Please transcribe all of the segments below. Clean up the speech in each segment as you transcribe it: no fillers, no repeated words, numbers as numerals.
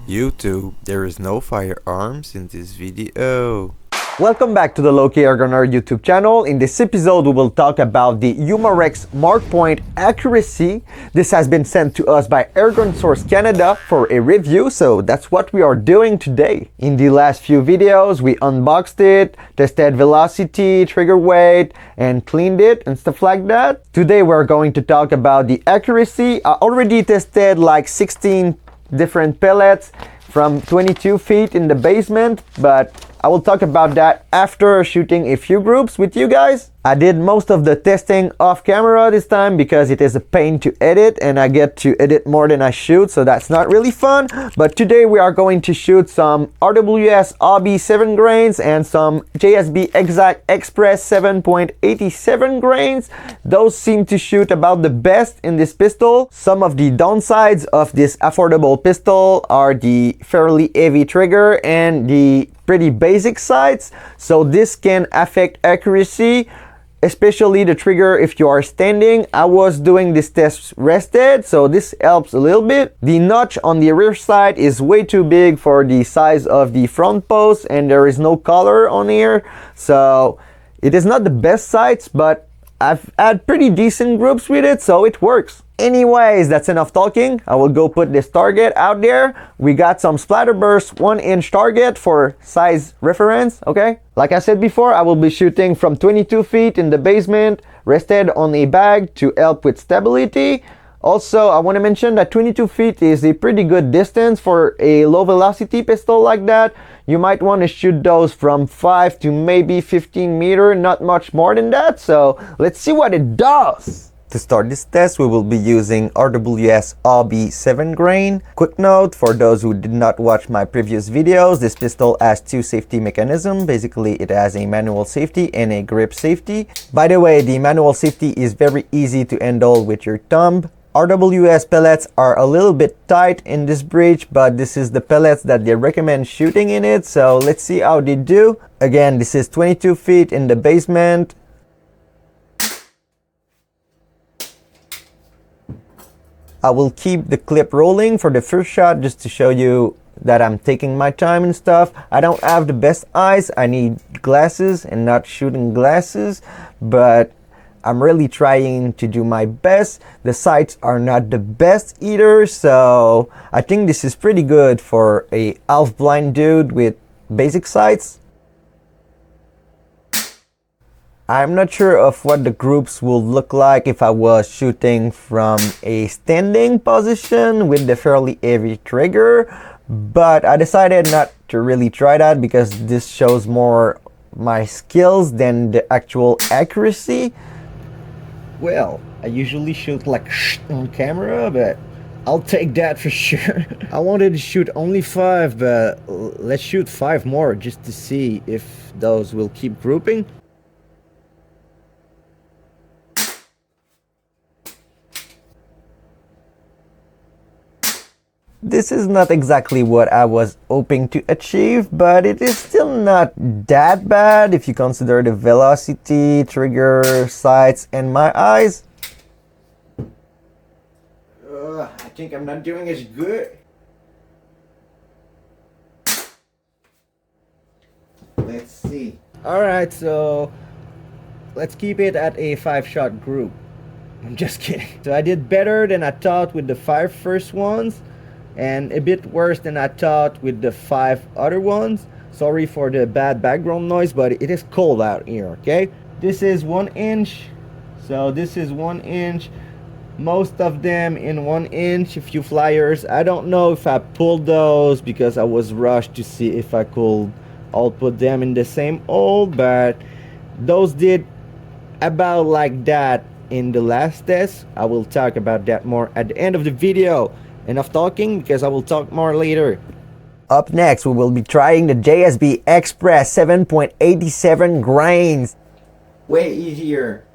YouTube, there is no firearms in this video. Welcome back to the Low-Key Airgunner YouTube channel. In this episode, we will talk about the Umarex MarkPoint accuracy. This has been sent to us by Airgun Source Canada for a review, so that's what we are doing today. In the last few videos, we unboxed it, tested velocity, trigger weight, and cleaned it and stuff like that. Today, we're going to talk about the accuracy. I already tested like 16 different pellets from 22 feet in the basement, but I will talk about that after shooting a few groups with you guys. I did most of the testing off camera this time because it is a pain to edit and I get to edit more than I shoot, so that's not really fun. But today we are going to shoot some RWS Hobby 7 grains and some JSB Exact Express 7.87 grains. Those seem to shoot about the best in this pistol. Some of the downsides of this affordable pistol are the fairly heavy trigger and the pretty basic sights, so this can affect accuracy, especially the trigger if you are standing. I was doing this test rested, so this helps a little bit. The notch on the rear side is way too big for the size of the front post, and there is no color on here, so it is not the best sights, but I've had pretty decent groups with it, so it works. Anyways, that's enough talking. I will go put this target out there. We got some Splatterburst 1-inch target for size reference, okay? Like I said before, I will be shooting from 22 feet in the basement, rested on a bag to help with stability. Also, I want to mention that 22 feet is a pretty good distance for a low velocity pistol like that. You might want to shoot those from 5 to maybe 15 meters, not much more than that. So let's see what it does. To start this test, we will be using RWS Hobby 7 grain. Quick note for those who did not watch my previous videos, this pistol has two safety mechanisms. Basically, it has a manual safety and a grip safety. By the way, the manual safety is very easy to handle with your thumb. RWS pellets are a little bit tight in this breech, but this is the pellets that they recommend shooting in it. So let's see how they do. Again, this is 22 feet in the basement. I will keep the clip rolling for the first shot just to show you that I'm taking my time and stuff. I don't have the best eyes. I need glasses and not shooting glasses, but I'm really trying to do my best. The sights are not the best either, so I think this is pretty good for a half-blind dude with basic sights. I'm not sure of what the groups will look like if I was shooting from a standing position with the fairly heavy trigger, but I decided not to really try that because this shows more my skills than the actual accuracy. Well, I usually shoot like on camera, but I'll take that for sure. I wanted to shoot only 5, but let's shoot 5 more just to see if those will keep grouping. This is not exactly what I was hoping to achieve, but it is still not that bad if you consider the velocity, trigger, sights, and my eyes. I think I'm not doing as good. Let's see. Alright, so let's keep it at a 5-shot group. I'm just kidding. So I did better than I thought with the 5 first ones, and a bit worse than I thought with the 5 other ones. Sorry for the bad background noise, but it is cold out here, okay? This is 1 inch, so this is 1 inch. Most of them in 1 inch, a few flyers. I don't know if I pulled those because I was rushed to see if I could all put them in the same hole, but those did about like that in the last test. I will talk about that more at the end of the video. Enough talking because I will talk more later. Up next, we will be trying the JSB Express 7.87 grains. Way easier.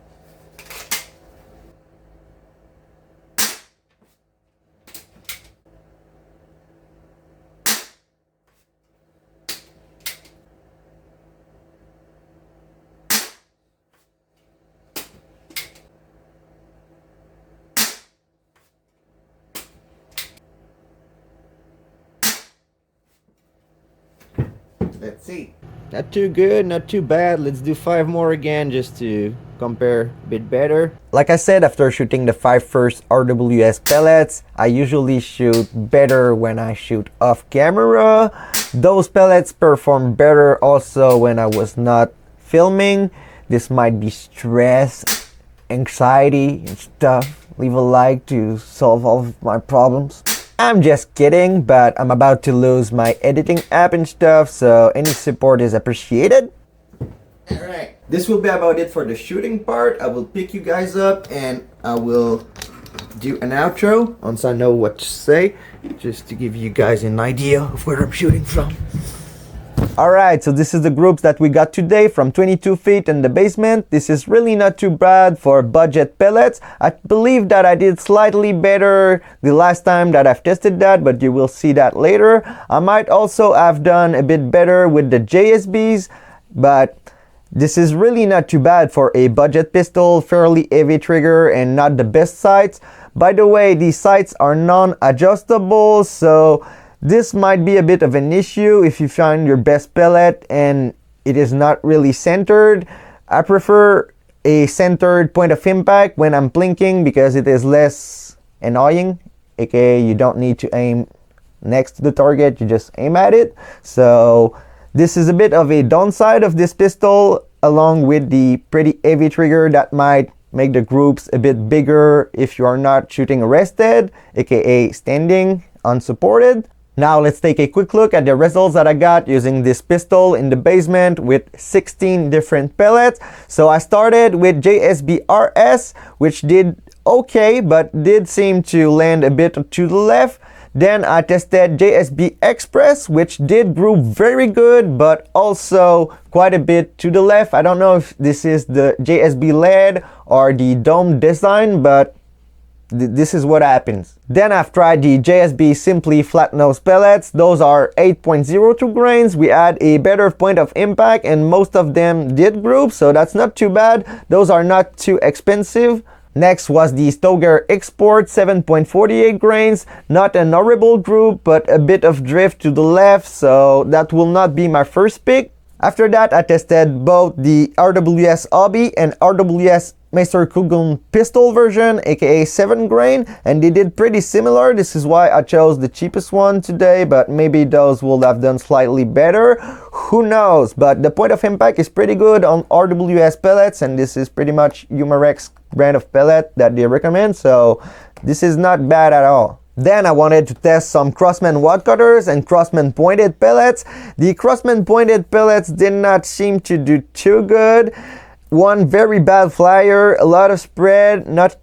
Let's see. Not too good, not too bad. Let's do 5 more again just to compare a bit better. Like I said, after shooting the 5 first RWS pellets, I usually shoot better when I shoot off camera. Those pellets perform better also when I was not filming. This might be stress, anxiety, and stuff. Leave a like to solve all of my problems. I'm just kidding, but I'm about to lose my editing app and stuff, so any support is appreciated. Alright, this will be about it for the shooting part. I will pick you guys up and I will do an outro once I know what to say, just to give you guys an idea of where I'm shooting from. Alright, so this is the groups that we got today from 22 feet in the basement. This is really not too bad for budget pellets. I believe that I did slightly better the last time that I've tested that, but you will see that later. I might also have done a bit better with the JSBs, but this is really not too bad for a budget pistol, fairly heavy trigger and not the best sights. By the way, these sights are non-adjustable, so this might be a bit of an issue if you find your best pellet and it is not really centered. I prefer a centered point of impact when I'm plinking because it is less annoying, aka you don't need to aim next to the target, you just aim at it. So this is a bit of a downside of this pistol, along with the pretty heavy trigger that might make the groups a bit bigger if you are not shooting arrested, aka standing unsupported. Now let's take a quick look at the results that I got using this pistol in the basement with 16 different pellets. So I started with JSB RS, which did okay, but did seem to land a bit to the left. Then I tested JSB Express, which did group very good, but also quite a bit to the left. I don't know if this is the JSB LED or the dome design, but this is what happens. Then I've tried the JSB Simply Flat Nose Pellets. Those are 8.02 grains. We had a better point of impact and most of them did group, so that's not too bad. Those are not too expensive. Next was the Stoger Export, 7.48 grains. Not an horrible group, but a bit of drift to the left, so that will not be my first pick. After that, I tested both the RWS Hobby and RWS Meisterkugel pistol version, aka 7 grain, and they did pretty similar. This is why I chose the cheapest one today, but maybe those will have done slightly better. Who knows? But the point of impact is pretty good on RWS pellets, and this is pretty much Umarex brand of pellet that they recommend, so this is not bad at all. Then I wanted to test some Crossman wad cutters and Crossman pointed pellets. The Crossman pointed pellets did not seem to do too good. One very bad flyer, a lot of spread, not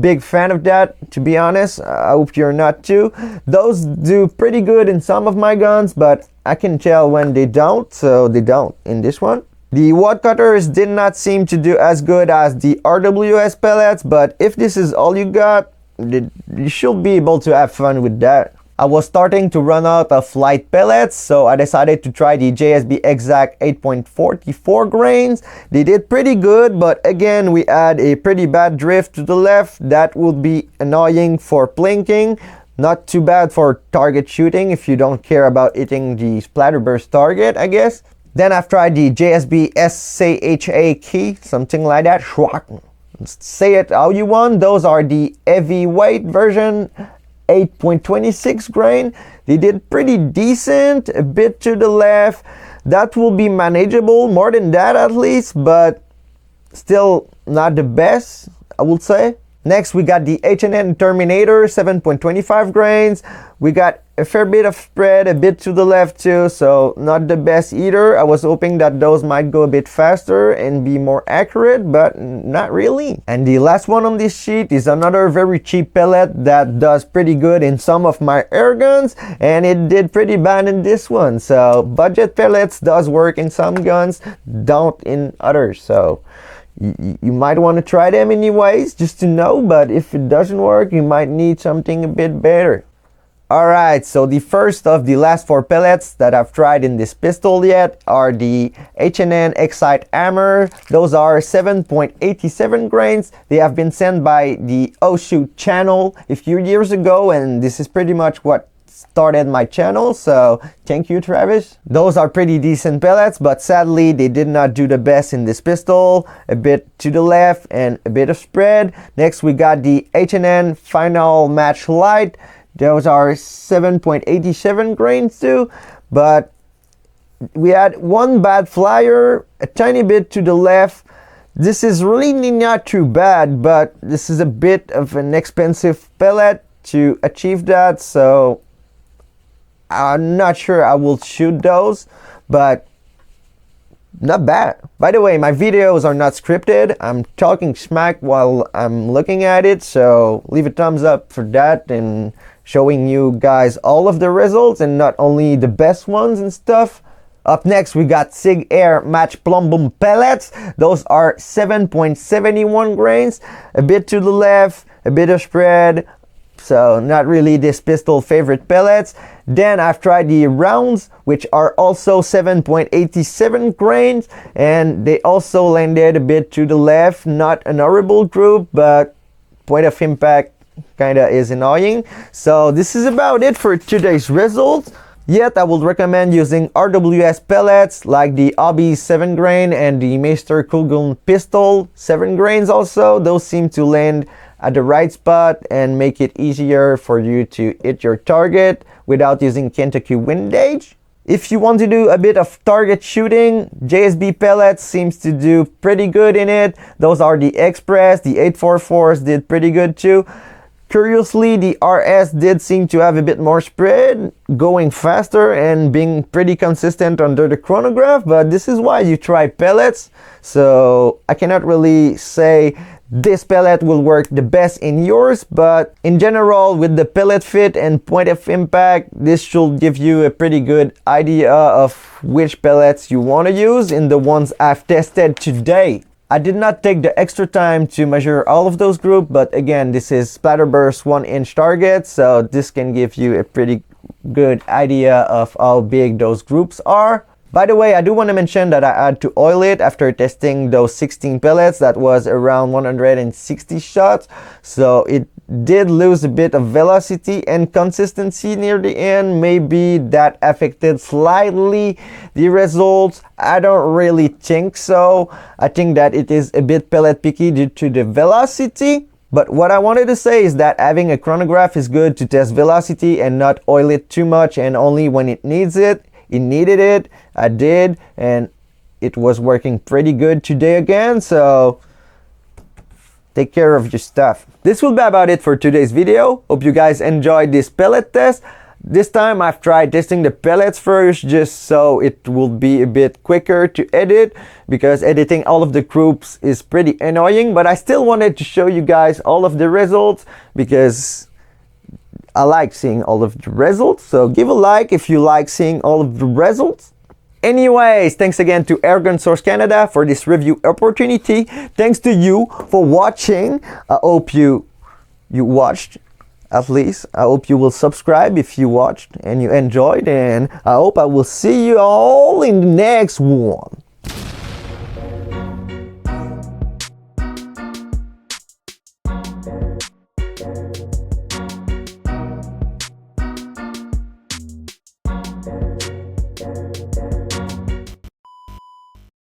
big fan of that, to be honest. I hope you're not too. Those do pretty good in some of my guns, but I can tell when they don't, so they don't in this one. The wad cutters did not seem to do as good as the RWS pellets, but if this is all you got, you should be able to have fun with that. I was starting to run out of light pellets, so I decided to try the JSB Exact 8.44 grains. They did pretty good, but again we had a pretty bad drift to the left. That would be annoying for plinking. Not too bad for target shooting if you don't care about hitting the splatterburst target, I guess. Then I've tried the JSB SCHA key, something like that. Say it how you want. Those are the heavyweight version, 8.26 grain. They did pretty decent, a bit to the left. That will be manageable, more than that at least, but still not the best, I would say. Next we got the H&N Terminator, 7.25 grains. We got a fair bit of spread, a bit to the left too, so not the best either. I was hoping that those might go a bit faster and be more accurate, but not really. And the last one on this sheet is another very cheap pellet that does pretty good in some of my air guns, and it did pretty bad in this one. So budget pellets does work in some guns, don't in others. So you might want to try them anyways, just to know, but if it doesn't work, you might need something a bit better. Alright, so the first of the last 4 pellets that I've tried in this pistol yet are the H&N Excite Hammer. Those are 7.87 grains. They have been sent by the Oh Shoot channel a few years ago, and this is pretty much what started my channel, so thank you, Travis. Those are pretty decent pellets, but sadly they did not do the best in this pistol. A bit to the left and a bit of spread. Next we got the H&N Final Match Light. Those are 7.87 grains too, but we had one bad flyer, a tiny bit to the left. This is really not too bad, but this is a bit of an expensive pellet to achieve that, so I'm not sure I will shoot those, but not bad. By the way, my videos are not scripted. I'm talking smack while I'm looking at it, so leave a thumbs up for that and showing you guys all of the results and not only the best ones and stuff. Up next, we got Sig Air Match Plum Boom Pellets. Those are 7.71 grains, a bit to the left, a bit of spread, so not really this pistol favorite pellets. Then I've tried the rounds, which are also 7.87 grains, and they also landed a bit to the left. Not an horrible group, but point of impact kinda is annoying. So this is about it for today's results. Yet I would recommend using RWS pellets like the Hobby 7 grain and the Meister Kulgun pistol 7 grains also. Those seem to land at the right spot and make it easier for you to hit your target without using Kentucky windage. If you want to do a bit of target shooting, JSB pellets seems to do pretty good in it. Those are the Express, the 844s did pretty good too. Curiously, the RS did seem to have a bit more spread, going faster and being pretty consistent under the chronograph, but this is why you try pellets. So I cannot really say this pellet will work the best in yours, but in general, with the pellet fit and point of impact, this should give you a pretty good idea of which pellets you want to use in the ones I've tested today. I did not take the extra time to measure all of those groups, but again, this is Splatterburst 1-inch target, so this can give you a pretty good idea of how big those groups are. By the way, I do want to mention that I had to oil it after testing those 16 pellets. That was around 160 shots, so it did lose a bit of velocity and consistency near the end. Maybe that affected slightly the results. I don't really think so. I think that it is a bit pellet picky due to the velocity. But what I wanted to say is that having a chronograph is good to test velocity and not oil it too much and only when it needs it. It needed it, I did, and it was working pretty good today again, so take care of your stuff. This will be about it for today's video. Hope you guys enjoyed this pellet test. This time I've tried testing the pellets first just so it will be a bit quicker to edit, because editing all of the groups is pretty annoying, but I still wanted to show you guys all of the results because I like seeing all of the results, so give a like if you like seeing all of the results. Anyways, thanks again to Airgun Source Canada for this review opportunity. Thanks to you for watching. I hope you watched at least. I hope you will subscribe if you watched and you enjoyed, and I hope I will see you all in the next one.